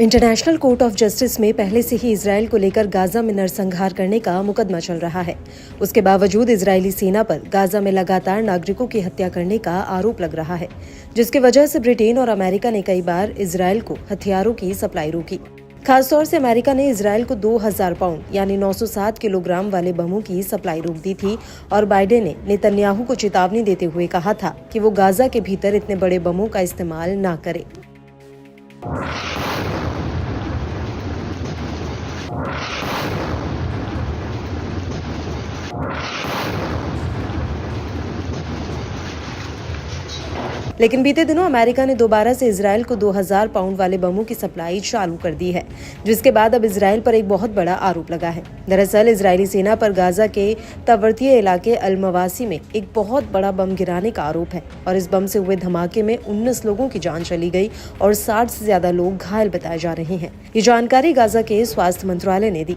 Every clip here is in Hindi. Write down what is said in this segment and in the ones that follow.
इंटरनेशनल कोर्ट ऑफ जस्टिस में पहले से ही इजरायल को लेकर गाजा में नरसंहार करने का मुकदमा चल रहा है। उसके बावजूद इजरायली सेना पर गाजा में लगातार नागरिकों की हत्या करने का आरोप लग रहा है, जिसकी वजह से ब्रिटेन और अमेरिका ने कई बार इजरायल को हथियारों की सप्लाई रोकी। खासतौर से अमेरिका ने इजरायल को 2000 पाउंड यानी 907 किलोग्राम वाले बमों की सप्लाई रोक दी थी और बाइडेन ने नेतन्याहू को चेतावनी देते हुए कहा था कि वो गाजा के भीतर इतने बड़े बमों का इस्तेमाल न करे। लेकिन बीते दिनों अमेरिका ने दोबारा से इजरायल को 2000 पाउंड वाले बमों की सप्लाई चालू कर दी है, जिसके बाद अब इजरायल पर एक बहुत बड़ा आरोप लगा है। दरअसल इजरायली सेना पर गाजा के तवर्तीय इलाके अल-मवासी में एक बहुत बड़ा बम गिराने का आरोप है और इस बम से हुए धमाके में 19 लोगों की जान चली गई और 60 से ज्यादा लोग घायल बताए जा रहे हैं। ये जानकारी गाजा के स्वास्थ्य मंत्रालय ने दी।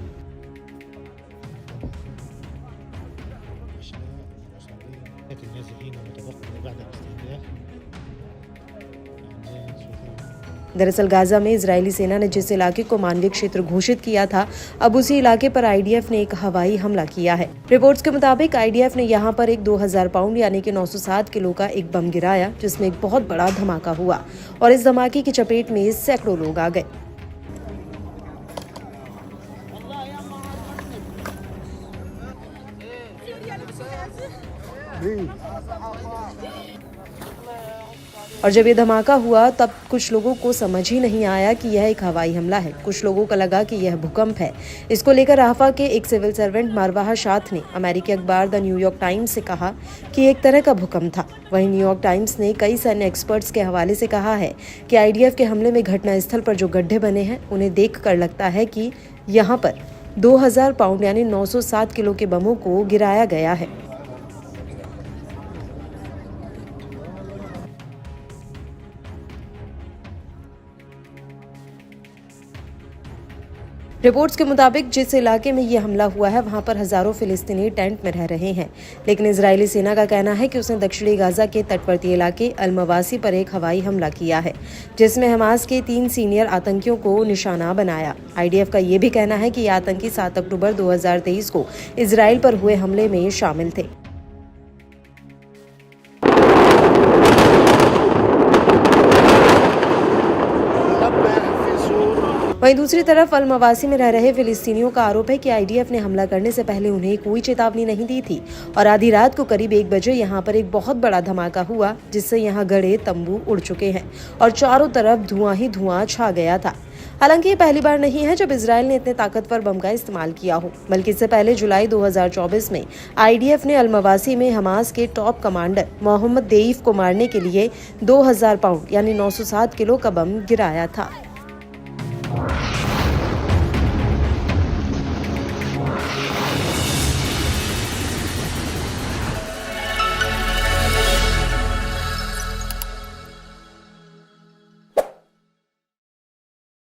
दरअसल गाजा में इजरायली सेना ने जिस इलाके को मानवीय क्षेत्र घोषित किया था, अब उसी इलाके पर आईडीएफ ने एक हवाई हमला किया है। रिपोर्ट्स के मुताबिक आईडीएफ ने यहां पर एक 2000 पाउंड यानी कि 907 किलो का एक बम गिराया, जिसमें एक बहुत बड़ा धमाका हुआ और इस धमाके की चपेट में सैकड़ों लोग आ गए। और जब ये धमाका हुआ तब कुछ लोगों को समझ ही नहीं आया कि यह एक हवाई हमला है। कुछ लोगों को लगा कि यह भूकंप है। इसको लेकर राफा के एक सिविल सर्वेंट मारवाह शाथ ने अमेरिकी अखबार द न्यूयॉर्क टाइम्स से कहा कि एक तरह का भूकंप था। वहीं न्यूयॉर्क टाइम्स ने कई सैन्य एक्सपर्ट्स के हवाले से कहा है कि आईडीएफ के हमले में घटनास्थल पर जो गड्ढे बने हैं उन्हें देख कर लगता है कि यहाँ पर 2000 पाउंड यानी 907 किलो के बमों को गिराया गया है। रिपोर्ट्स के मुताबिक जिस इलाके में ये हमला हुआ है वहां पर हजारों फिलिस्तीनी टेंट में रह रहे हैं, लेकिन इजरायली सेना का कहना है कि उसने दक्षिणी गाजा के तटवर्ती इलाके अल-मवासी पर एक हवाई हमला किया है, जिसमें हमास के 3 सीनियर आतंकियों को निशाना बनाया। आईडीएफ का ये भी कहना है कि ये आतंकी 7 अक्टूबर 2023 को इजरायल पर हुए हमले में शामिल थे। वहीं दूसरी तरफ अल-मवासी में रह रहे फिलिस्तीनियों का आरोप है कि आईडीएफ ने हमला करने से पहले उन्हें कोई चेतावनी नहीं दी थी और आधी रात को करीब 1 बजे यहां पर एक बहुत बड़ा धमाका हुआ, जिससे यहां गड़े तंबू उड़ चुके हैं और चारों तरफ धुआं ही धुआं छा गया था। हालांकि ये पहली बार नहीं है जब इजरायल ने इतने ताकतवर बम का इस्तेमाल किया हो, बल्कि इससे पहले जुलाई 2024 में आईडीएफ ने अल-मवासी में हमास के टॉप कमांडर मोहम्मद देईफ को मारने के लिए 2000 पाउंड यानी 907 किलो का बम गिराया था।